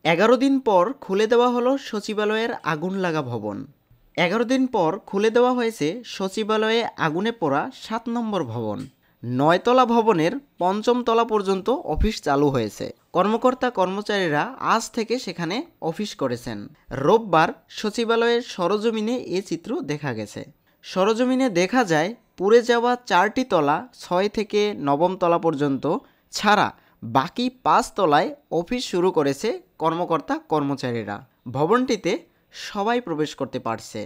11 দিন পর খুলে দেওয়া হলো সচিবালয়ের আগুন লাগা ভবন। 11 দিন পর খুলে দেওয়া হয়েছে সচিবালয়ে আগুনে পোড়া 7 নম্বর ভবন। 9 তলা ভবনের 5ম তলা পর্যন্ত অফিস চালু হয়েছে। কর্মকর্তা কর্মচারীরা আজ থেকে সেখানে অফিস করেছেন। রোববার সচিবালয়ের সরজমিনে এ চিত্র দেখা গেছে। সরজমিনে দেখা যায় পুড়ে যাওয়া 4টি তলা 6 থেকে 9ম তলা পর্যন্ত ছাড়া বাকি 5 তলায় অফিস শুরু করেছে কর্মকর্তা কর্মচারীরা। ভবনটিতে সবাই প্রবেশ করতে পারছে।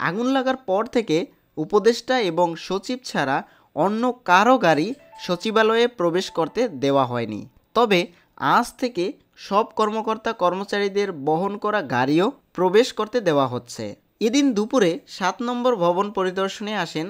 আগুন লাগার পর থেকে উপদেষ্টা এবং সচিব ছাড়া অন্য কারো গাড়ি সচিবালয়ে প্রবেশ করতে দেওয়া হয়নি। তবে আজ থেকে সব কর্মকর্তা কর্মচারীদের বহন করা গাড়িও প্রবেশ করতে দেওয়া হচ্ছে। এদিন দুপুরে 7 নম্বর ভবন পরিদর্শনে আসেন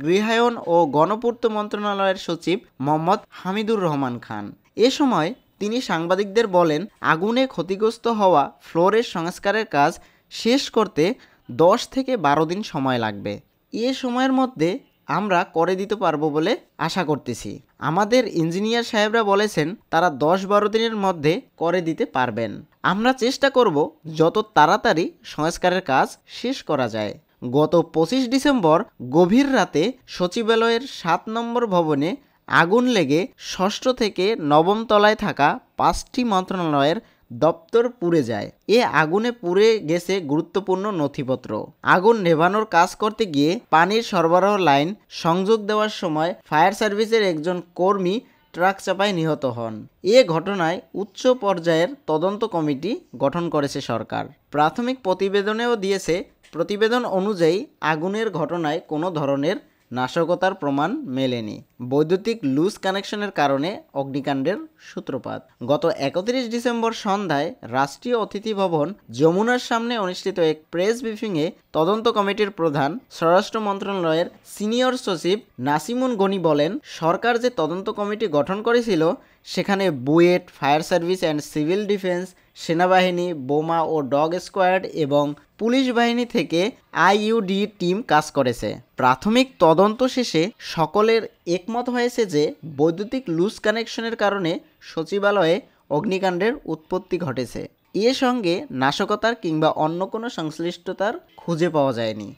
গৃহায়ন ও গণপূর্ত মন্ত্রণালয়ের সচিব মোহাম্মদ হামিদুর রহমান খান। এ সময় তিনি সাংবাদিকদের বলেন, আগুনে ক্ষতিগ্রস্ত হওয়া ফ্লোরের সংস্কারের কাজ শেষ করতে 10 থেকে 12 দিন সময় লাগবে। এ সময়ের মধ্যে আমরা করে দিতে পারবো বলে আশা করতেছি। আমাদের ইঞ্জিনিয়ার সাহেবরা বলেছেন তারা 10-12 দিনের মধ্যে করে দিতে পারবেন। আমরা চেষ্টা করব যত তাড়াতাড়ি সংস্কারের কাজ শেষ করা যায়। গত 25 ডিসেম্বর গভীর রাতে সচিবালয়ের 7 নম্বর ভবনে আগুন লেগে 6ষ্ঠ থেকে 9ম তলায় থাকা 5টি মন্ত্রণালয়ের দপ্তর পুড়ে যায়। এ আগুনে পুড়ে গেছে গুরুত্বপূর্ণ নথিপত্র। আগুন নেভানোর কাজ করতে গিয়ে পানির সরবরাহ লাইন সংযোগ দেওয়ার সময় ফায়ার সার্ভিসের একজন কর্মী ট্রাক চাপায় নিহত হন। এ ঘটনায় উচ্চ পর্যায়ের তদন্ত কমিটি গঠন করেছে সরকার। প্রাথমিক প্রতিবেদনেও দিয়েছে। প্রতিবেদন অনুযায়ী আগুনের ঘটনায় কোনো ধরনের নাশকতার প্রমাণ মেলেনি। বৈদ্যুতিক লুজ কানেকশনের কারণে অগ্নিকাণ্ডের সূত্রপাত। গত 31 ডিসেম্বর সন্ধ্যায় রাষ্ট্রীয় অতিথি ভবন যমুনার সামনে অনুষ্ঠিত এক প্রেস ব্রিফিংয়ে তদন্ত কমিটির প্রধান স্বরাষ্ট্র মন্ত্রণালয়ের সিনিয়র সচিব নাসিমুন গনি বলেন, সরকার যে তদন্ত কমিটি গঠন করেছিল সেখানে BUET, fire service and civil defence, সেনাবাহিনী, বোমা ও ডগ স্কোয়াড এবং পুলিশ বাহিনী থেকে আইইউডি টিম কাজ করেছে। প্রাথমিক তদন্ত শেষে সকলের একমত হয়েছে যে বৈদ্যুতিক লুজ কানেকশনের কারণে সচিবালয়ে অগ্নিকাণ্ডের উৎপত্তি ঘটেছে। এর সঙ্গে নাশকতার কিংবা অন্য কোনো সংশ্লিষ্টতার খুঁজে পাওয়া যায়নি।